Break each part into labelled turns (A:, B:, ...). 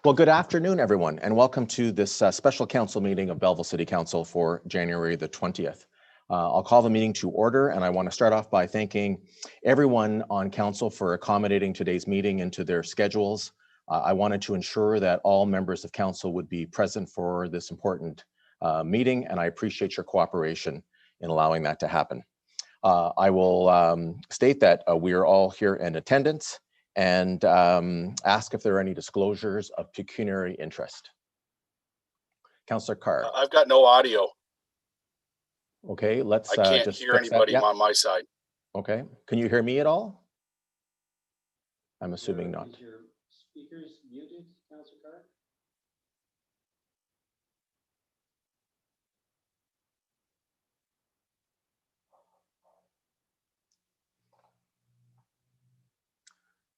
A: Well, good afternoon, everyone, and welcome to this special council meeting of Belleville City Council for January the 20th. I'll call the meeting to order, and I want to start off by thanking everyone on council for accommodating today's meeting into their schedules. I wanted to ensure that all members of council would be present for this important meeting, and I appreciate your cooperation in allowing that to happen. I will state that we are all here in attendance and ask if there are any disclosures of pecuniary interest. Councillor Carr.
B: I've got no audio.
A: Okay, let's
B: I can't
A: just
B: hear anybody on my side.
A: Okay, can you hear me at all? I'm assuming not.
C: Is your speakers muted, Councillor Carr?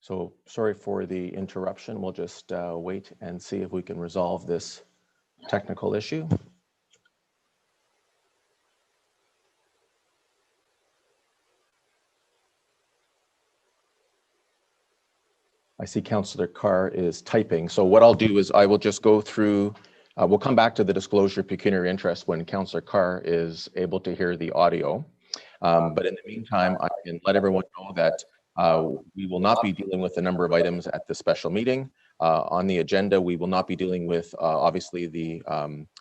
A: So sorry for the interruption. We'll just wait and see if we can resolve this technical issue. I see Councillor Carr is typing. So what I'll do is I will just go through, we'll come back to the disclosure of pecuniary interest when Councillor Carr is able to hear the audio. But in the meantime, I can let everyone know that we will not be dealing with a number of items at the special meeting. On the agenda, we will not be dealing with obviously the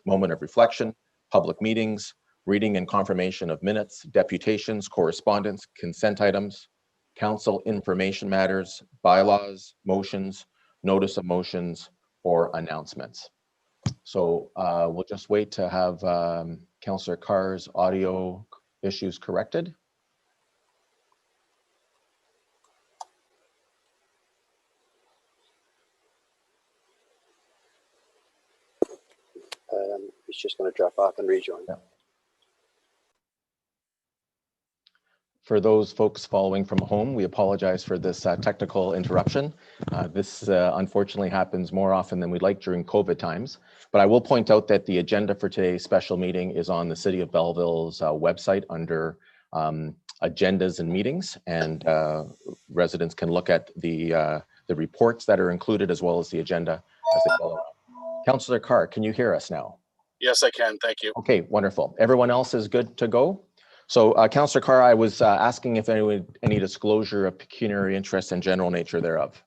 A: moment of reflection, public meetings, reading and confirmation of minutes, deputations, correspondence, consent items, council information matters, bylaws, motions, notice of motions, or announcements. So we'll just wait to have Councillor Carr's audio issues corrected.
D: He's just going to drop off and rejoin.
A: Yeah. For those folks following from home, we apologize for this technical interruption. This unfortunately happens more often than we'd like during COVID times, but I will point out that the agenda for today's special meeting is on the City of Belleville's website under agendas and meetings, and residents can look at the reports that are included as well as the agenda as they follow. Councillor Carr, can you hear us now?
B: Yes, I can. Thank you.
A: Okay, wonderful. Everyone else is good to go? So Councillor Carr, I was asking if any disclosure of pecuniary interest and general nature thereof.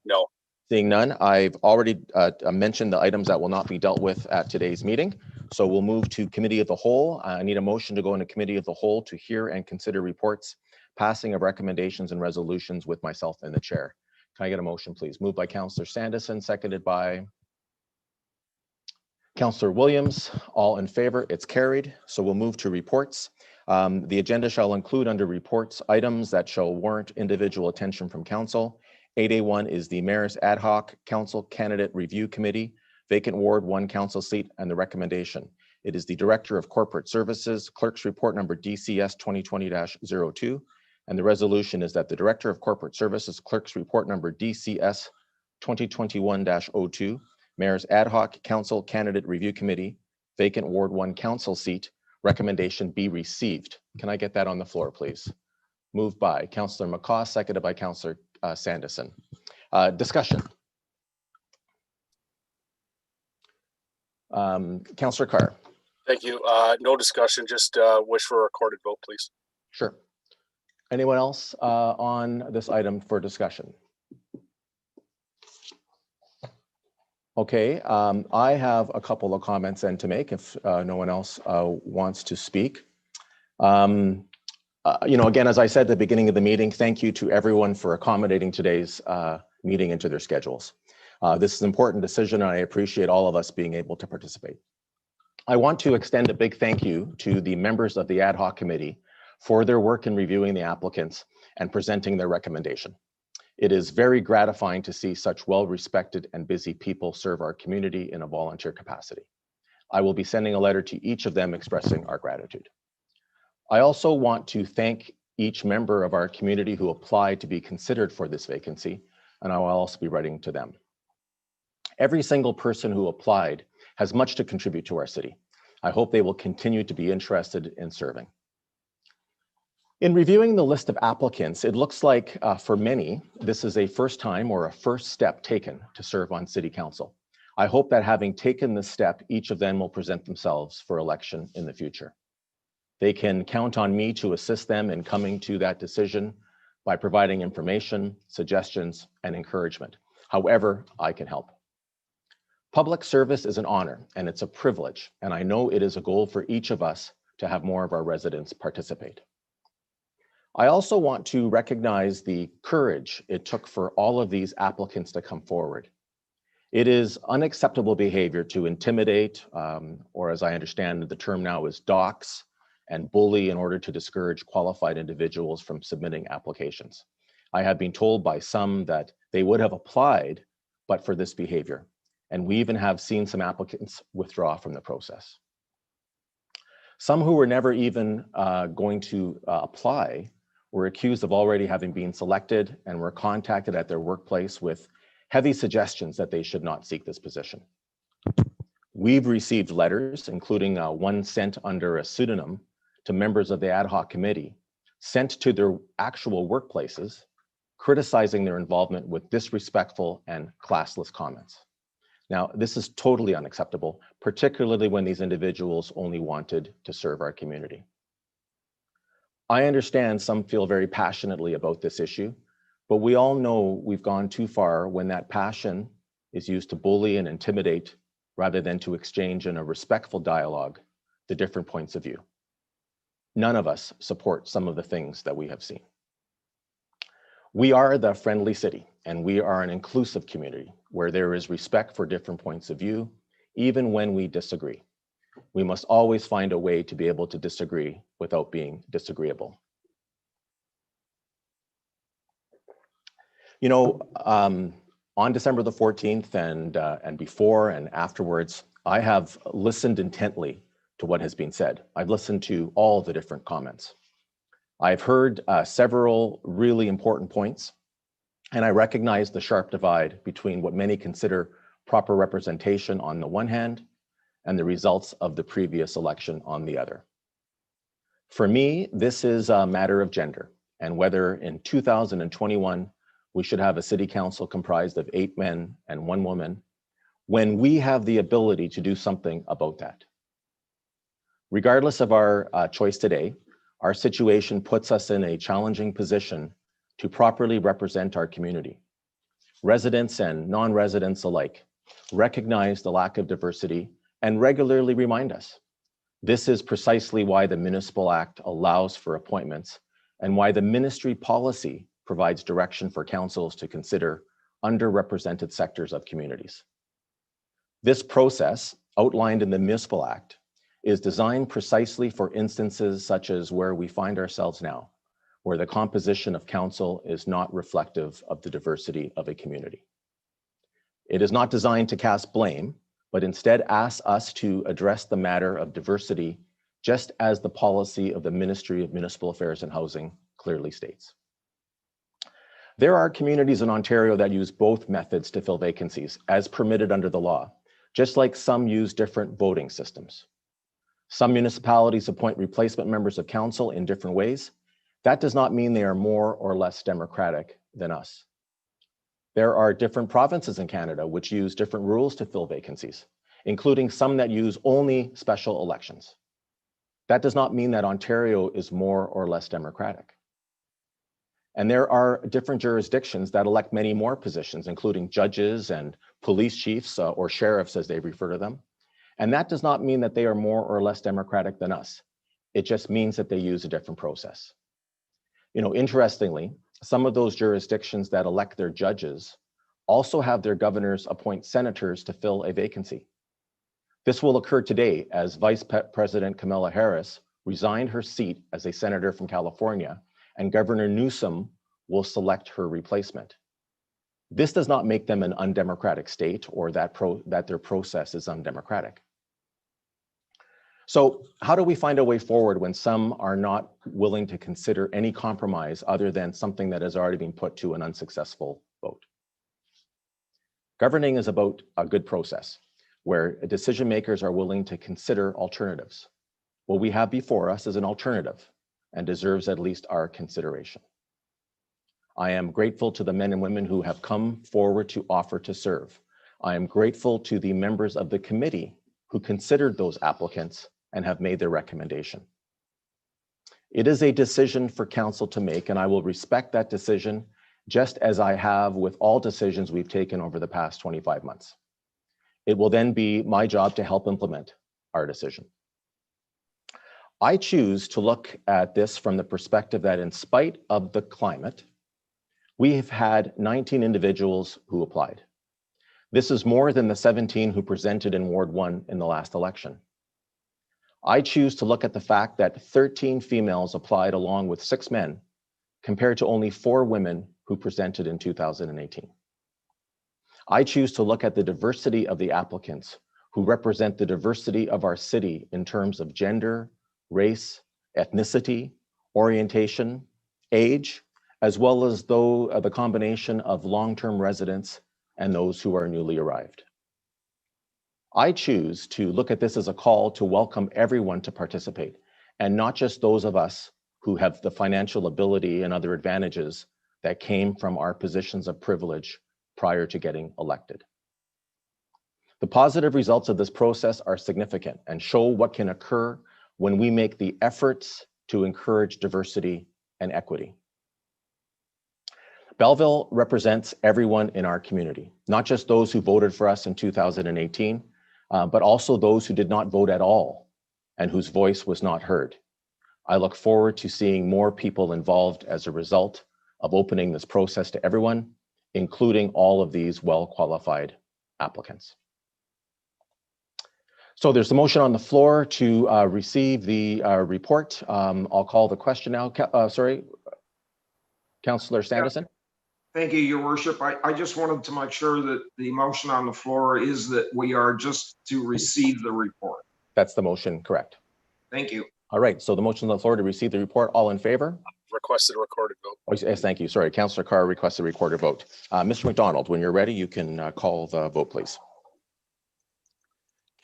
B: No.
A: Seeing none, I've already mentioned the items that will not be dealt with at today's meeting. So we'll move to committee of the whole. I need a motion to go into committee of the whole to hear and consider reports, passing of recommendations and resolutions with myself and the chair. Can I get a motion, please? Moved by Councillor Sandison, seconded by Councillor Williams. All in favor, it's carried. So we'll move to reports. The agenda shall include under reports items that shall warrant individual attention from council. 8A1 is the Mayor's Ad Hoc Council Candidate Review Committee, vacant Ward 1 council seat, and the recommendation. It is the Director of Corporate Services, Clerk's Report number DCS 2020-02, and the resolution is that the Director of Corporate Services, Clerk's Report number DCS 2021-02, Mayor's Ad Hoc Council Candidate Review Committee, vacant Ward 1 council seat, recommendation be received. Can I get that on the floor, please? Moved by Councillor McCaw, seconded by Councillor Sandison. Discussion. Councillor Carr.
B: Thank you. No discussion, just wish for a recorded vote, please.
A: Sure. Anyone else on this item for discussion? Okay, I have a couple of comments then to make if no one else wants to speak. Again, as I said at the beginning of the meeting, thank you to everyone for accommodating today's meeting into their schedules. This is an important decision and I appreciate all of us being able to participate. I want to extend a big thank you to the members of the ad hoc committee for their work in reviewing the applicants and presenting their recommendation. It is very gratifying to see such well-respected and busy people serve our community in a volunteer capacity. I will be sending a letter to each of them expressing our gratitude. I also want to thank each member of our community who applied to be considered for this vacancy, and I will also be writing to them. Every single person who applied has much to contribute to our city. I hope they will continue to be interested in serving. In reviewing the list of applicants, it looks like for many, this is a first time or a first step taken to serve on City Council. I hope that having taken this step, each of them will present themselves for election in the future. They can count on me to assist them in coming to that decision by providing information, suggestions, and encouragement. However, I can help. Public service is an honor and it's a privilege, and I know it is a goal for each of us to have more of our residents participate. I also want to recognize the courage it took for all of these applicants to come forward. It is unacceptable behavior to intimidate, or as I understand the term now is dox, and bully in order to discourage qualified individuals from submitting applications. I have been told by some that they would have applied, but for this behavior. And we even have seen some applicants withdraw from the process. Some who were never even going to apply were accused of already having been selected and were contacted at their workplace with heavy suggestions that they should not seek this position. We've received letters, including one sent under a pseudonym to members of the ad hoc committee, sent to their actual workplaces, criticizing their involvement with disrespectful and classless comments. Now, this is totally unacceptable, particularly when these individuals only wanted to serve our community. I understand some feel very passionately about this issue, but we all know we've gone too far when that passion is used to bully and intimidate rather than to exchange in a respectful dialogue the different points of view. None of us support some of the things that we have seen. We are the friendly city, and we are an inclusive community where there is respect for different points of view, even when we disagree. We must always find a way to be able to disagree without being disagreeable. You know, on December the 14th and before and afterwards, I have listened intently to what has been said. I've listened to all the different comments. I've heard several really important points, and I recognize the sharp divide between what many consider proper representation on the one hand and the results of the previous election on the other. For me, this is a matter of gender and whether in 2021 we should have a city council comprised of 8 men and 1 woman when we have the ability to do something about that. Regardless of our choice today, our situation puts us in a challenging position to properly represent our community. Residents and non-residents alike recognize the lack of diversity and regularly remind us. This is precisely why the Municipal Act allows for appointments and why the ministry policy provides direction for councils to consider underrepresented sectors of communities. This process, outlined in the Municipal Act, is designed precisely for instances such as where we find ourselves now, where the composition of council is not reflective of the diversity of a community. It is not designed to cast blame, but instead asks us to address the matter of diversity, just as the policy of the Ministry of Municipal Affairs and Housing clearly states. There are communities in Ontario that use both methods to fill vacancies as permitted under the law, just like some use different voting systems. Some municipalities appoint replacement members of council in different ways. That does not mean they are more or less democratic than us. There are different provinces in Canada which use different rules to fill vacancies, including some that use only special elections. That does not mean that Ontario is more or less democratic. And there are different jurisdictions that elect many more positions, including judges and police chiefs or sheriffs as they refer to them. And that does not mean that they are more or less democratic than us. It just means that they use a different process. You know, interestingly, some of those jurisdictions that elect their judges also have their governors appoint senators to fill a vacancy. This will occur today as Vice President Kamala Harris resigned her seat as a senator from California, and Governor Newsom will select her replacement. This does not make them an undemocratic state or that their process is undemocratic. So how do we find a way forward when some are not willing to consider any compromise other than something that has already been put to an unsuccessful vote? Governing is about a good process where decision makers are willing to consider alternatives. What we have before us is an alternative, and deserves at least our consideration. I am grateful to the men and women who have come forward to offer to serve. I am grateful to the members of the committee who considered those applicants and have made their recommendation. It is a decision for council to make, and I will respect that decision just as I have with all decisions we've taken over the past 25 months. It will then be my job to help implement our decision. I choose to look at this from the perspective that in spite of the climate, we have had 19 individuals who applied. This is more than the 17 who presented in Ward 1 in the last election. I choose to look at the fact that 13 females applied along with 6 men, compared to only 4 women who presented in 2018. I choose to look at the diversity of the applicants who represent the diversity of our city in terms of gender, race, ethnicity, orientation, age, as well as the combination of long-term residents and those who are newly arrived. I choose to look at this as a call to welcome everyone to participate, and not just those of us who have the financial ability and other advantages that came from our positions of privilege prior to getting elected. The positive results of this process are significant and show what can occur when we make the efforts to encourage diversity and equity. Belleville represents everyone in our community, not just those who voted for us in 2018, but also those who did not vote at all and whose voice was not heard. I look forward to seeing more people involved as a result of opening this process to everyone, including all of these well-qualified applicants. So there's a motion on the floor to receive the report. I'll call the question now. Councillor Sanderson.
E: Thank you, Your Worship. I just wanted to make sure that the motion on the floor is that we are just to receive the report.
A: That's the motion, correct.
E: Thank you.
A: All right, so the motion on the floor to receive the report, all in favor?
B: Requested a recorded vote.
A: Oh, yes, thank you. Sorry, Councillor Carr requested a recorded vote. Mr. McDonald, when you're ready, you can call the vote, please.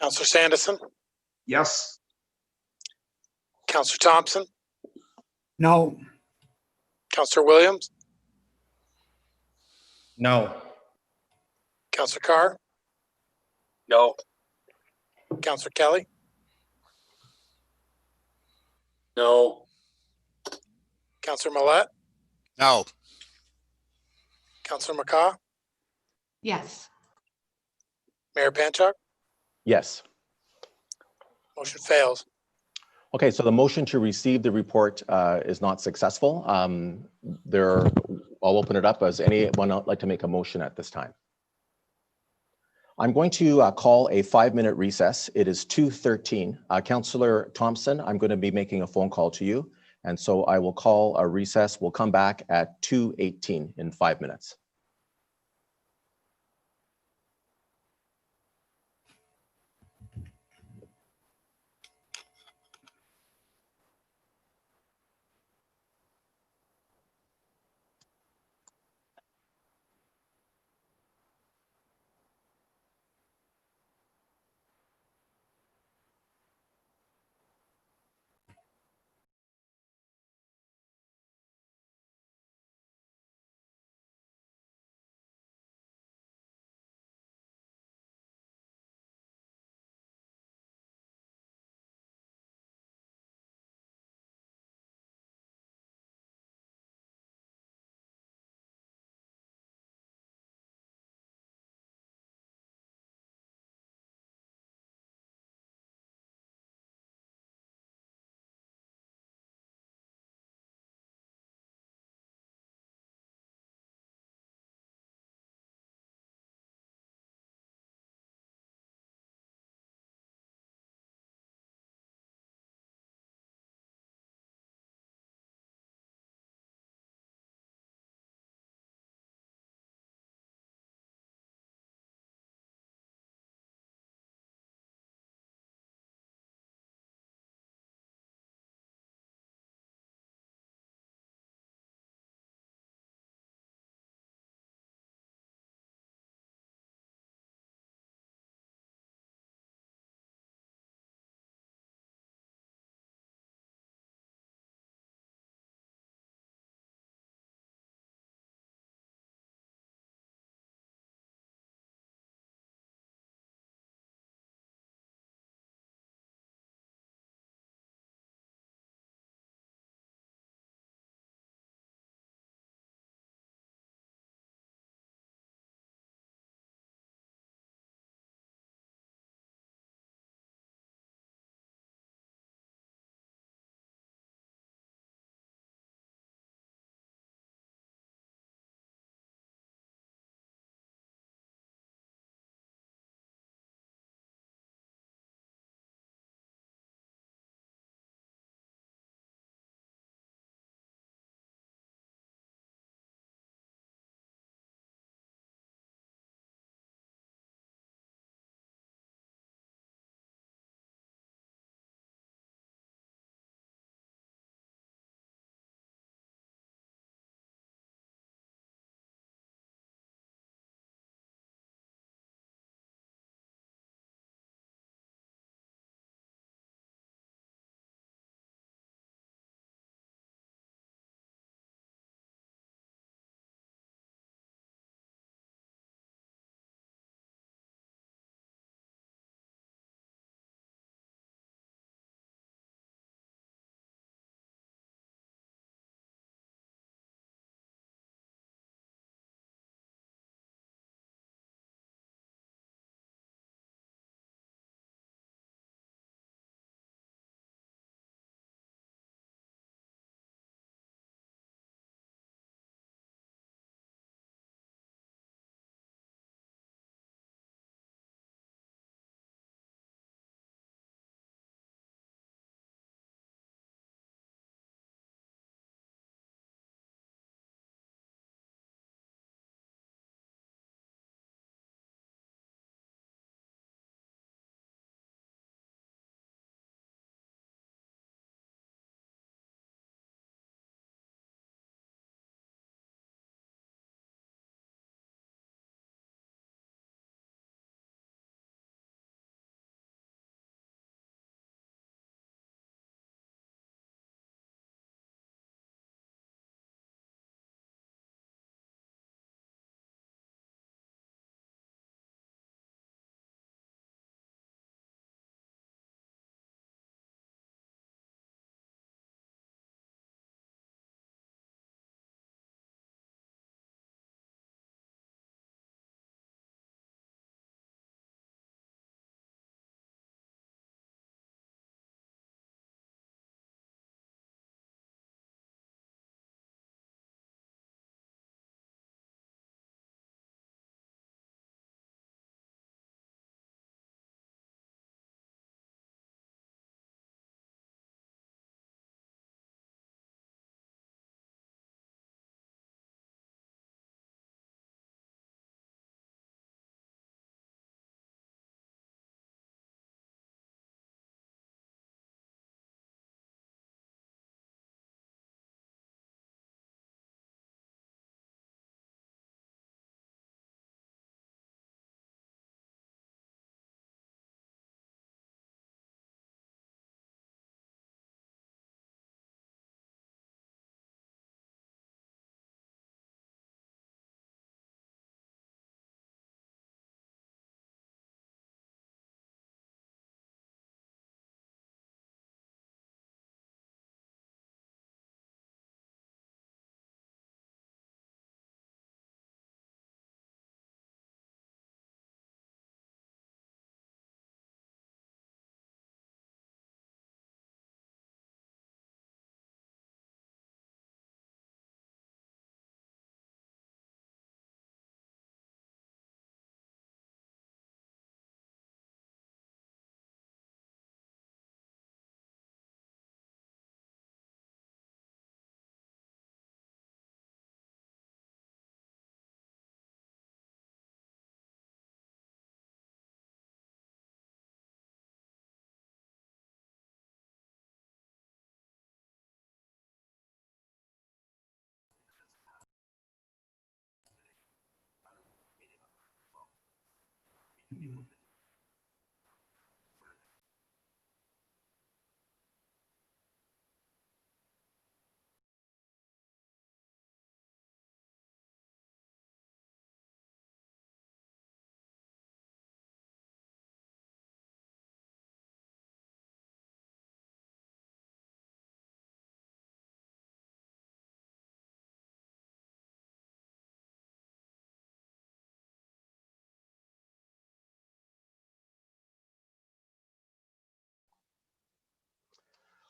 F: Councillor Sanderson,
E: Yes.
F: Councillor Thompson,
G: No.
F: Councillor Williams,
G: No.
F: Councillor Carr,
B: No.
F: Councillor Kelly,
B: No.
F: Councillor Millette,
H: No.
F: Councillor McCaw,
I: Yes.
F: Mayor Panchak,
A: Yes.
F: motion fails.
A: Okay, so the motion to receive the report is not successful. I'll open it up. Does anyone like to make a motion at this time? I'm going to call a 5-minute recess. It is 2:13. Councillor Thompson, I'm going to be making a phone call to you. And so I will call a recess. We'll come back at 2:18 in 5 minutes.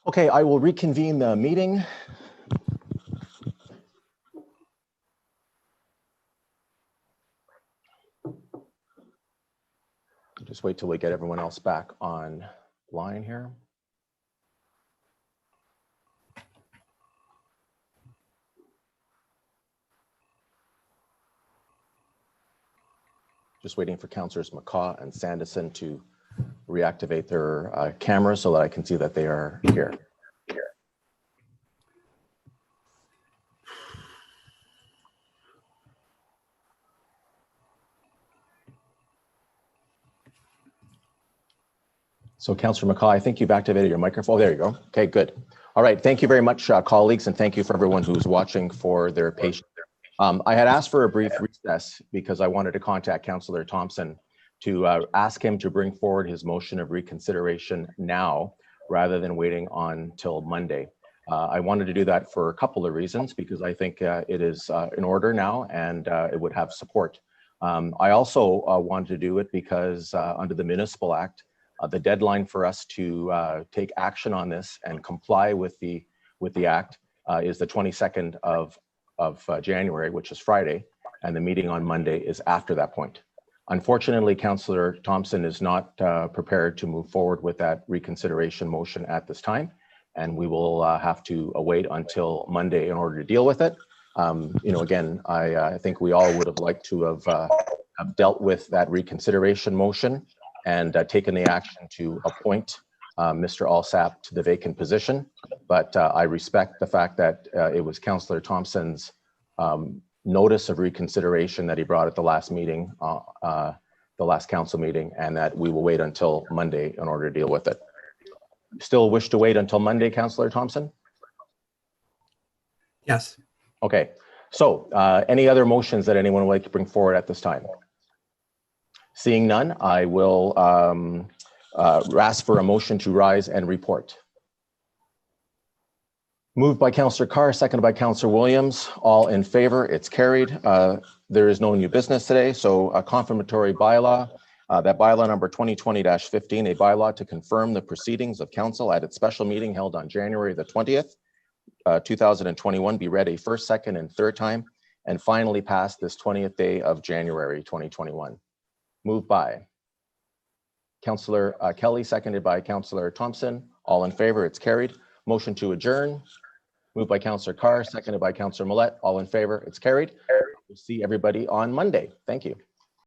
A: Okay, I will reconvene the meeting. Just wait till we get everyone else back online here. Just waiting for Councillors McCaw and Sanderson to reactivate their cameras so that I can see that they are here. So Councillor McCaw, I think you've activated your microphone. Oh, there you go. Okay, good. All right, thank you very much, colleagues, and thank you for everyone who's watching for their patience. I had asked for a brief recess because I wanted to contact Councillor Thompson to ask him to bring forward his motion of reconsideration now rather than waiting on till Monday. I wanted to do that for a couple of reasons because I think it is in order now and it would have support. I also wanted to do it because under the Municipal Act, the deadline for us to take action on this and comply with the act is the 22nd of January, which is Friday, and the meeting on Monday is after that point. Unfortunately, Councillor Thompson is not prepared to move forward with that reconsideration motion at this time, and we will have to wait until Monday in order to deal with it. You know, again, I think we all would have liked to have dealt with that reconsideration motion and taken the action to appoint Mr. Alsap to the vacant position. But I respect the fact that it was Councillor Thompson's notice of reconsideration that he brought at the last meeting, the last council meeting, and that we will wait until Monday in order to deal with it. Still wish to wait until Monday, Councillor Thompson?
G: Yes.
A: Okay, so any other motions that anyone would like to bring forward at this time? Seeing none, I will ask for a motion to rise and report. Moved by Councillor Carr, seconded by Councillor Williams. All in favor, it's carried. There is no new business today, so a confirmatory bylaw, that bylaw number 2020-15, a bylaw to confirm the proceedings of council at its special meeting held on January the 20th, 2021, be read a first, second, and third time, and finally passed this 20th day of January 2021. Moved by Councillor Kelly, seconded by Councillor Thompson. All in favor, it's carried. Motion to adjourn. Moved by Councillor Carr, seconded by Councillor Millette. All in favor, it's carried. We'll see everybody on Monday. Thank you.